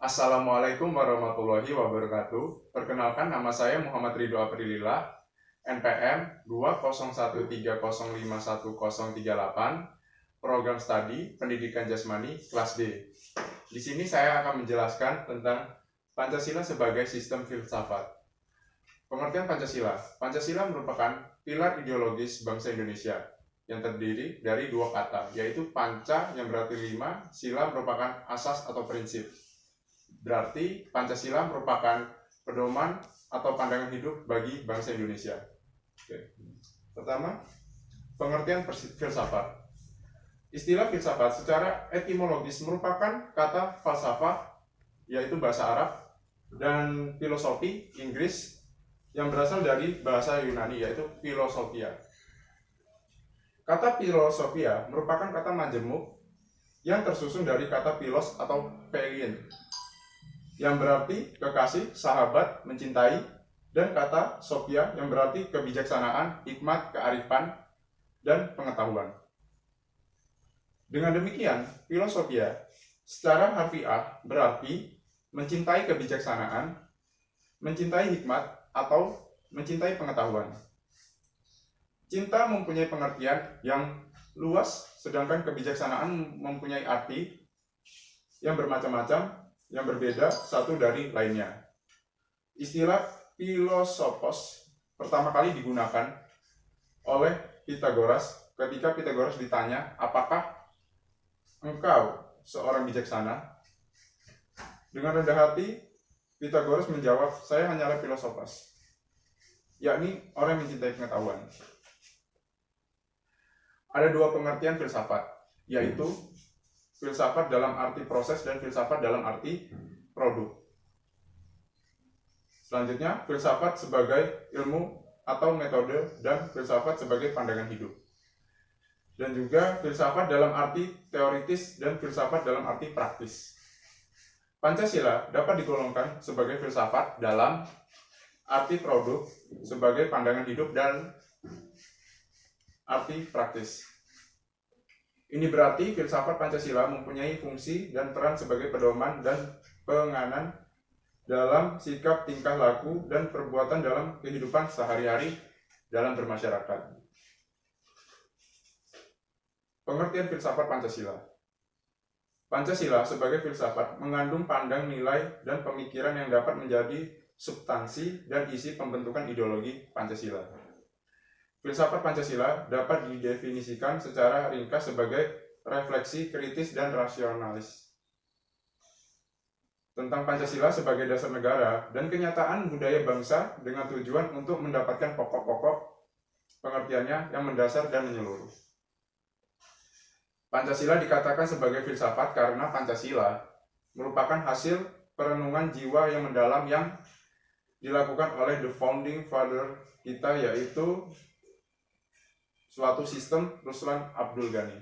Assalamualaikum warahmatullahi wabarakatuh. Perkenalkan, nama saya Muhammad Ridho Aprilillah, NPM 20130511038, Program Studi Pendidikan Jasmani kelas D. Di sini saya akan menjelaskan tentang Pancasila sebagai sistem filsafat. Pengertian Pancasila. Pancasila merupakan pilar ideologis bangsa Indonesia yang terdiri dari dua kata, yaitu panca yang berarti 5, sila merupakan asas atau prinsip. Berarti Pancasila merupakan pedoman atau pandangan hidup bagi bangsa Indonesia. Oke. Pertama, pengertian filsafat. Istilah filsafat secara etimologis merupakan kata falsafah, yaitu bahasa Arab, dan filosofi Inggris yang berasal dari bahasa Yunani, yaitu philosophia. Kata philosophia merupakan kata majemuk yang tersusun dari kata philos atau phalein, yang berarti kekasih, sahabat, mencintai, dan kata sophia yang berarti kebijaksanaan, hikmat, kearifan, dan pengetahuan. Dengan demikian, filosophia secara harfiah berarti mencintai kebijaksanaan, mencintai hikmat, atau mencintai pengetahuan. Cinta mempunyai pengertian yang luas, sedangkan kebijaksanaan mempunyai arti yang bermacam-macam, yang berbeda satu dari lainnya. Istilah filosofos pertama kali digunakan oleh Pythagoras ketika Pythagoras ditanya, apakah engkau seorang bijaksana? Dengan rendah hati, Pythagoras menjawab, saya hanyalah filosofos, yakni orang yang mencintai pengetahuan. Ada dua pengertian filsafat, yaitu filsafat dalam arti proses dan filsafat dalam arti produk. Selanjutnya, filsafat sebagai ilmu atau metode dan filsafat sebagai pandangan hidup. Dan juga filsafat dalam arti teoritis dan filsafat dalam arti praktis. Pancasila dapat digolongkan sebagai filsafat dalam arti produk sebagai pandangan hidup dan arti praktis. Ini berarti filsafat Pancasila mempunyai fungsi dan peran sebagai pedoman dan penganan dalam sikap, tingkah laku, dan perbuatan dalam kehidupan sehari-hari dalam bermasyarakat. Pengertian filsafat Pancasila. Pancasila sebagai filsafat mengandung pandang nilai dan pemikiran yang dapat menjadi substansi dan isi pembentukan ideologi Pancasila. Filsafat Pancasila dapat didefinisikan secara ringkas sebagai refleksi kritis dan rasionalis tentang Pancasila sebagai dasar negara dan kenyataan budaya bangsa dengan tujuan untuk mendapatkan pokok-pokok pengertiannya yang mendasar dan menyeluruh. Pancasila dikatakan sebagai filsafat karena Pancasila merupakan hasil perenungan jiwa yang mendalam yang dilakukan oleh the founding father kita, yaitu suatu sistem Ruslan Abdul Ghani.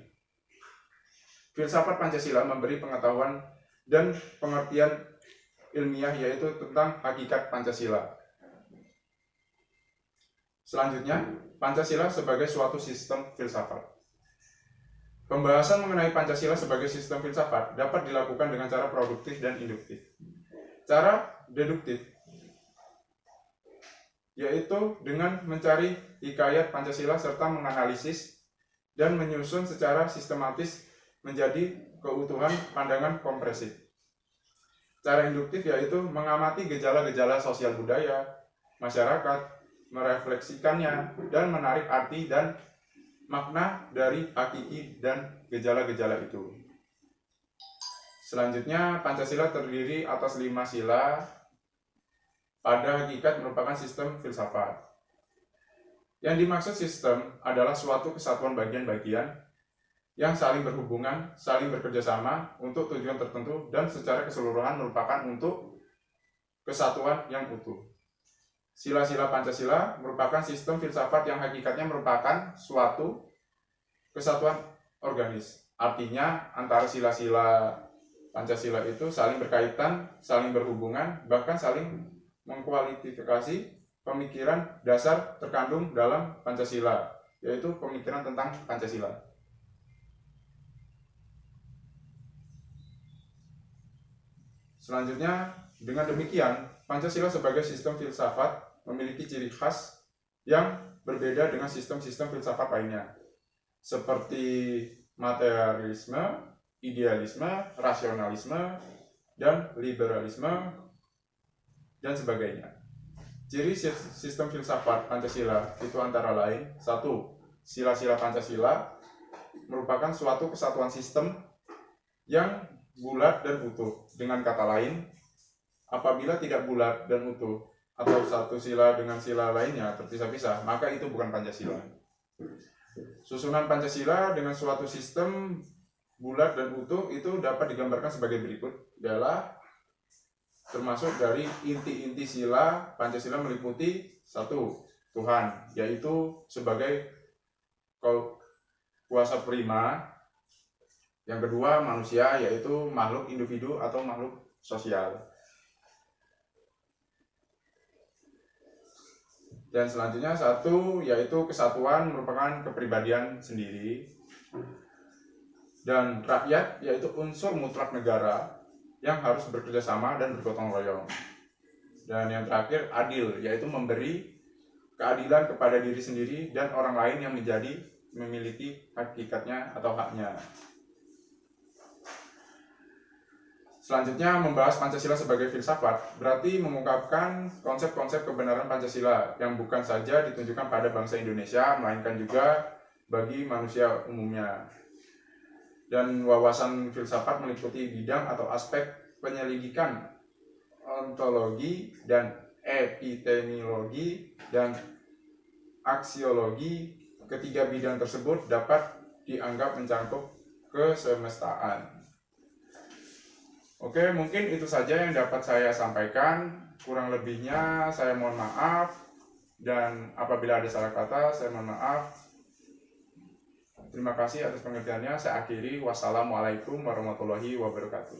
Filsafat Pancasila memberi pengetahuan dan pengertian ilmiah, yaitu tentang hakikat Pancasila. Selanjutnya, Pancasila sebagai suatu sistem filsafat. Pembahasan mengenai Pancasila sebagai sistem filsafat dapat dilakukan dengan cara produktif dan induktif. Cara deduktif yaitu dengan mencari hikayat Pancasila serta menganalisis dan menyusun secara sistematis menjadi keutuhan pandangan kompresif. Cara induktif yaitu mengamati gejala-gejala sosial budaya, masyarakat, merefleksikannya, dan menarik arti dan makna dari hakiki dan gejala-gejala itu. Selanjutnya, Pancasila terdiri atas 5 sila. Pada hakikat merupakan sistem filsafat. Yang dimaksud sistem adalah suatu kesatuan bagian-bagian yang saling berhubungan, saling bekerjasama untuk tujuan tertentu, dan secara keseluruhan merupakan untuk kesatuan yang utuh. Sila-sila Pancasila merupakan sistem filsafat yang hakikatnya merupakan suatu kesatuan organis. Artinya antara sila-sila Pancasila itu saling berkaitan, saling berhubungan, bahkan saling mengkualifikasi pemikiran dasar terkandung dalam Pancasila, yaitu pemikiran tentang Pancasila. Selanjutnya, dengan demikian, Pancasila sebagai sistem filsafat memiliki ciri khas yang berbeda dengan sistem-sistem filsafat lainnya, seperti materialisme, idealisme, rasionalisme, dan liberalisme, dan sebagainya. Ciri sistem filsafat Pancasila itu antara lain: 1. Sila-sila Pancasila merupakan suatu kesatuan sistem yang bulat dan utuh. Dengan kata lain, apabila tidak bulat dan utuh, atau satu sila dengan sila lainnya terpisah-pisah, maka itu bukan Pancasila. Susunan Pancasila dengan suatu sistem bulat dan utuh itu dapat digambarkan sebagai berikut, adalah termasuk dari inti-inti sila Pancasila meliputi: 1. Tuhan, yaitu sebagai kuasa prima. Yang kedua, manusia, yaitu makhluk individu atau makhluk sosial. Dan selanjutnya 1, yaitu kesatuan merupakan kepribadian sendiri. Dan rakyat, yaitu unsur mutlak negara yang harus bekerja sama dan bergotong royong. Dan yang terakhir, adil, yaitu memberi keadilan kepada diri sendiri dan orang lain yang memiliki hakikatnya atau haknya. Selanjutnya, membahas Pancasila sebagai filsafat berarti mengungkapkan konsep-konsep kebenaran Pancasila yang bukan saja ditunjukkan pada bangsa Indonesia, melainkan juga bagi manusia umumnya. Dan wawasan filsafat meliputi bidang atau aspek penyelidikan, ontologi dan epistemiologi dan aksiologi. Ketiga bidang tersebut dapat dianggap mencakup kesemestaan. Oke, mungkin itu saja yang dapat saya sampaikan. Kurang lebihnya saya mohon maaf, dan apabila ada salah kata saya mohon maaf. Terima kasih atas pengertiannya. Saya akhiri. Wassalamualaikum warahmatullahi wabarakatuh.